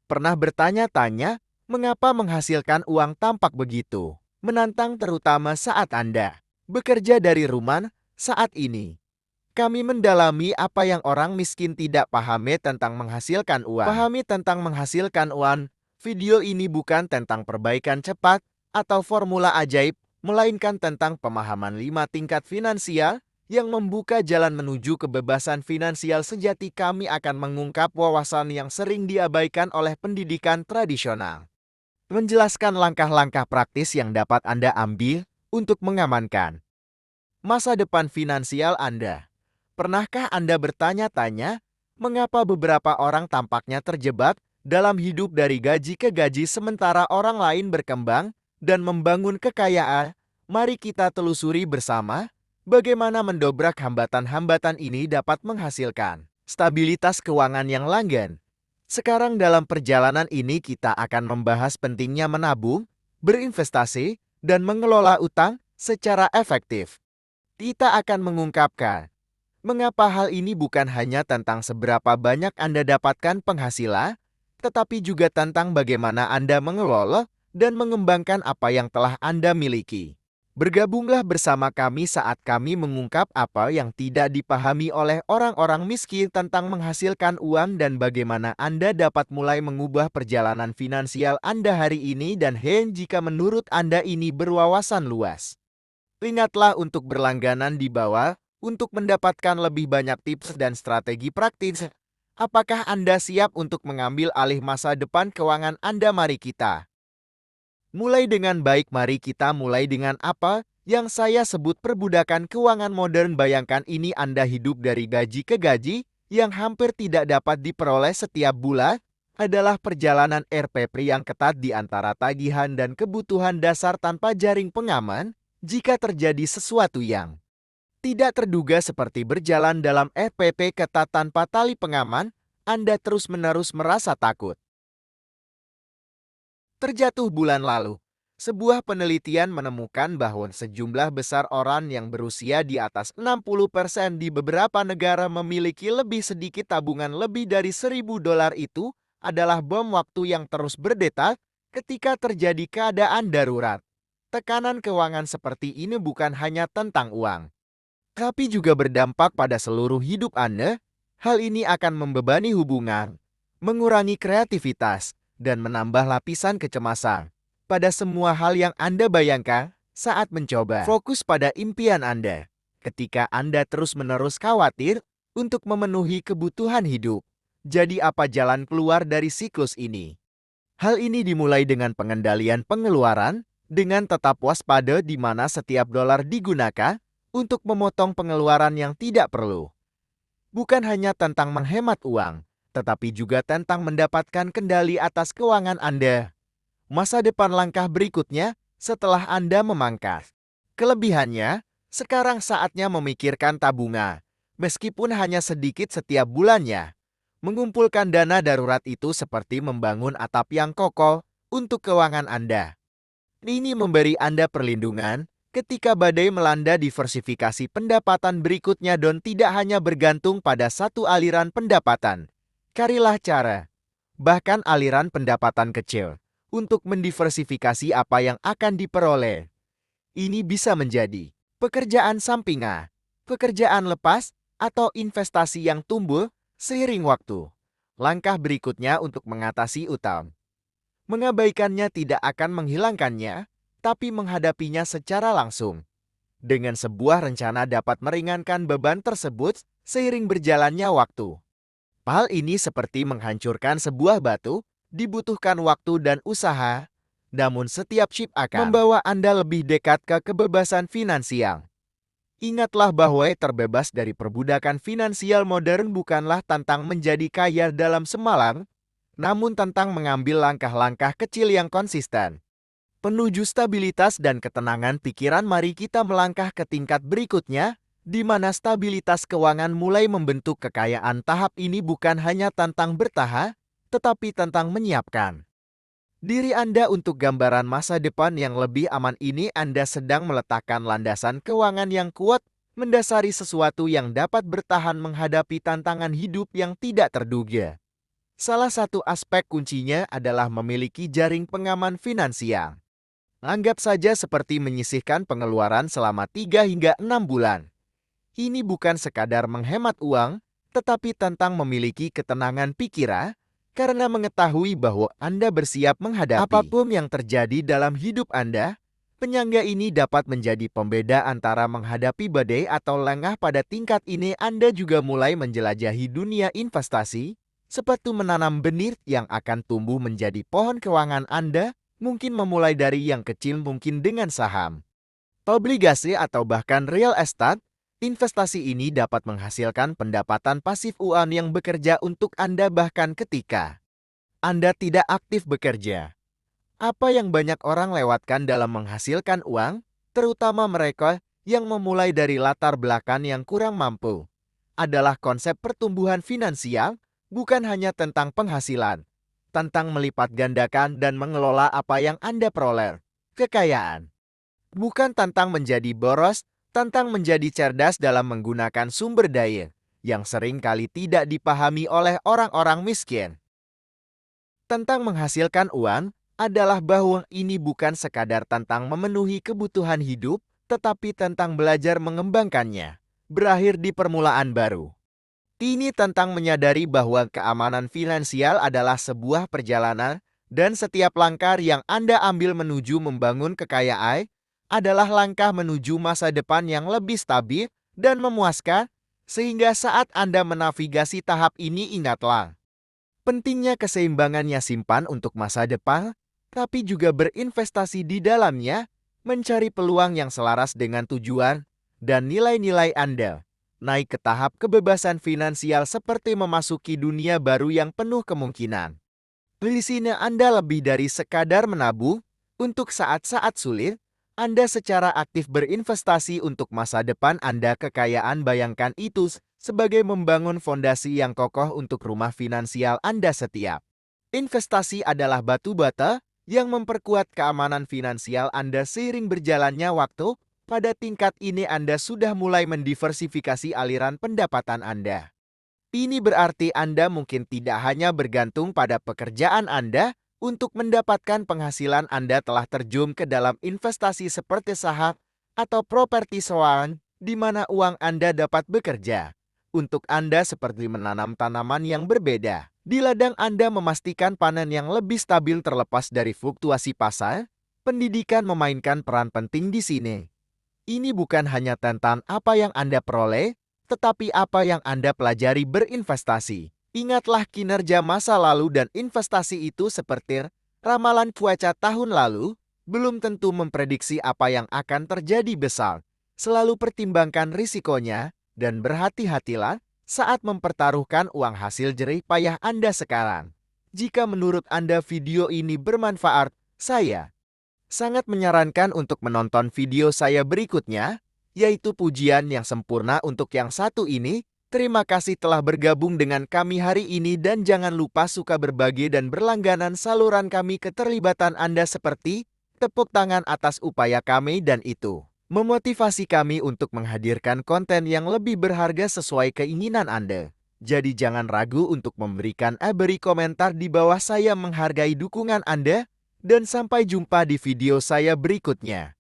Pernah bertanya-tanya, mengapa menghasilkan uang tampak begitu menantang, terutama saat Anda bekerja dari rumah saat ini? Kami mendalami apa yang orang miskin tidak pahami tentang menghasilkan uang. Pahami tentang menghasilkan uang. Video ini bukan tentang perbaikan cepat atau formula ajaib, melainkan tentang pemahaman 5 tingkat finansial yang membuka jalan menuju kebebasan finansial sejati. Kami akan mengungkap wawasan yang sering diabaikan oleh pendidikan tradisional, menjelaskan langkah-langkah praktis yang dapat Anda ambil untuk mengamankan masa depan finansial Anda. Pernahkah Anda bertanya-tanya, mengapa beberapa orang tampaknya terjebak dalam hidup dari gaji ke gaji sementara orang lain berkembang dan membangun kekayaan? Mari kita telusuri bersama bagaimana mendobrak hambatan-hambatan ini dapat menghasilkan stabilitas keuangan yang langgeng. Sekarang dalam perjalanan ini kita akan membahas pentingnya menabung, berinvestasi, dan mengelola utang secara efektif. Kita akan mengungkapkan mengapa hal ini bukan hanya tentang seberapa banyak Anda dapatkan penghasilan, tetapi juga tentang bagaimana Anda mengelola dan mengembangkan apa yang telah Anda miliki. Bergabunglah bersama kami saat kami mengungkap apa yang tidak dipahami oleh orang-orang miskin tentang menghasilkan uang dan bagaimana Anda dapat mulai mengubah perjalanan finansial Anda hari ini dan jika menurut Anda ini berwawasan luas. Ingatlah untuk berlangganan di bawah untuk mendapatkan lebih banyak tips dan strategi praktis. Apakah Anda siap untuk mengambil alih masa depan keuangan Anda? Mari kita mulai dengan baik. Mari kita mulai dengan apa yang saya sebut perbudakan keuangan modern. Bayangkan ini Anda hidup dari gaji ke gaji yang hampir tidak dapat diperoleh setiap bulan. Adalah perjalanan RPP yang ketat di antara tagihan dan kebutuhan dasar tanpa jaring pengaman. Jika terjadi sesuatu yang tidak terduga seperti berjalan dalam RPP ketat tanpa tali pengaman, Anda terus-menerus merasa takut. Terjatuh bulan lalu, sebuah penelitian menemukan bahwa sejumlah besar orang yang berusia di atas 60% di beberapa negara memiliki lebih sedikit tabungan. Lebih dari $1.000 itu adalah bom waktu yang terus berdetak ketika terjadi keadaan darurat. Tekanan keuangan seperti ini bukan hanya tentang uang, tapi juga berdampak pada seluruh hidup Anda. Hal ini akan membebani hubungan, mengurangi kreativitas, dan menambah lapisan kecemasan pada semua hal yang Anda bayangkan saat mencoba fokus pada impian Anda. Ketika Anda terus-menerus khawatir untuk memenuhi kebutuhan hidup, jadi apa jalan keluar dari siklus ini? Hal ini dimulai dengan pengendalian pengeluaran, dengan tetap waspada di mana setiap dolar digunakan untuk memotong pengeluaran yang tidak perlu. Bukan hanya tentang menghemat uang, tetapi juga tentang mendapatkan kendali atas keuangan Anda. Masa depan langkah berikutnya setelah Anda memangkas kelebihannya, sekarang saatnya memikirkan tabungan. Meskipun hanya sedikit setiap bulannya, mengumpulkan dana darurat itu seperti membangun atap yang kokoh untuk keuangan Anda. Ini memberi Anda perlindungan ketika badai melanda. Diversifikasi pendapatan berikutnya dan tidak hanya bergantung pada satu aliran pendapatan. Carilah cara, bahkan aliran pendapatan kecil, untuk mendiversifikasi apa yang akan diperoleh. Ini bisa menjadi pekerjaan sampingan, pekerjaan lepas, atau investasi yang tumbuh seiring waktu. Langkah berikutnya untuk mengatasi utang. Mengabaikannya tidak akan menghilangkannya, tapi menghadapinya secara langsung. Dengan sebuah rencana dapat meringankan beban tersebut seiring berjalannya waktu. Hal ini seperti menghancurkan sebuah batu, dibutuhkan waktu dan usaha, namun setiap chip akan membawa Anda lebih dekat ke kebebasan finansial. Ingatlah bahwa terbebas dari perbudakan finansial modern bukanlah tentang menjadi kaya dalam semalam, namun tentang mengambil langkah-langkah kecil yang konsisten menuju stabilitas dan ketenangan pikiran. Mari kita melangkah ke tingkat berikutnya, di mana stabilitas keuangan mulai membentuk kekayaan. Tahap ini bukan hanya tentang bertahan, tetapi tentang menyiapkan diri Anda untuk gambaran masa depan yang lebih aman. Ini Anda sedang meletakkan landasan keuangan yang kuat, mendasari sesuatu yang dapat bertahan menghadapi tantangan hidup yang tidak terduga. Salah satu aspek kuncinya adalah memiliki jaring pengaman finansial. Anggap saja seperti menyisihkan pengeluaran selama 3 hingga 6 bulan. Ini bukan sekadar menghemat uang, tetapi tentang memiliki ketenangan pikiran karena mengetahui bahwa Anda bersiap menghadapi apapun yang terjadi dalam hidup Anda. Penyangga ini dapat menjadi pembeda antara menghadapi badai atau lengah. Pada tingkat ini Anda juga mulai menjelajahi dunia investasi, seperti menanam benih yang akan tumbuh menjadi pohon keuangan Anda, mungkin memulai dari yang kecil mungkin dengan saham, obligasi atau bahkan real estate. Investasi ini dapat menghasilkan pendapatan pasif uang yang bekerja untuk Anda bahkan ketika Anda tidak aktif bekerja. Apa yang banyak orang lewatkan dalam menghasilkan uang, terutama mereka yang memulai dari latar belakang yang kurang mampu, adalah konsep pertumbuhan finansial, bukan hanya tentang penghasilan, tentang melipat gandakan dan mengelola apa yang Anda peroleh. Kekayaan bukan tentang menjadi boros, tentang menjadi cerdas dalam menggunakan sumber daya yang sering kali tidak dipahami oleh orang-orang miskin. Tentang menghasilkan uang adalah bahwa ini bukan sekadar tentang memenuhi kebutuhan hidup, tetapi tentang belajar mengembangkannya, berakhir di permulaan baru. Ini tentang menyadari bahwa keamanan finansial adalah sebuah perjalanan dan setiap langkah yang Anda ambil menuju membangun kekayaan adalah langkah menuju masa depan yang lebih stabil dan memuaskan, sehingga saat Anda menavigasi tahap ini ingatlah pentingnya keseimbangannya, simpan untuk masa depan, tapi juga berinvestasi di dalamnya, mencari peluang yang selaras dengan tujuan dan nilai-nilai Anda. Naik ke tahap kebebasan finansial seperti memasuki dunia baru yang penuh kemungkinan. Di sini Anda lebih dari sekadar menabung untuk saat-saat sulit, Anda secara aktif berinvestasi untuk masa depan Anda. Kekayaan, bayangkan itu sebagai membangun fondasi yang kokoh untuk rumah finansial Anda. Setiap investasi adalah batu bata yang memperkuat keamanan finansial Anda seiring berjalannya waktu. Pada tingkat ini Anda sudah mulai mendiversifikasi aliran pendapatan Anda. Ini berarti Anda mungkin tidak hanya bergantung pada pekerjaan Anda untuk mendapatkan penghasilan. Anda telah terjun ke dalam investasi seperti saham atau properti sewaan, di mana uang Anda dapat bekerja untuk Anda seperti menanam tanaman yang berbeda. Di ladang Anda memastikan panen yang lebih stabil terlepas dari fluktuasi pasar. Pendidikan memainkan peran penting di sini. Ini bukan hanya tentang apa yang Anda peroleh, tetapi apa yang Anda pelajari berinvestasi. Ingatlah kinerja masa lalu dan investasi itu seperti ramalan cuaca tahun lalu, belum tentu memprediksi apa yang akan terjadi besar. Selalu pertimbangkan risikonya dan berhati-hatilah saat mempertaruhkan uang hasil jerih payah Anda sekarang. Jika menurut Anda video ini bermanfaat, saya sangat menyarankan untuk menonton video saya berikutnya, yaitu pujian yang sempurna untuk yang satu ini. Terima kasih telah bergabung dengan kami hari ini dan jangan lupa suka, berbagi dan berlangganan saluran kami. Keterlibatan Anda seperti tepuk tangan atas upaya kami dan itu memotivasi kami untuk menghadirkan konten yang lebih berharga sesuai keinginan Anda. Jadi jangan ragu untuk beri komentar di bawah. Saya menghargai dukungan Anda dan sampai jumpa di video saya berikutnya.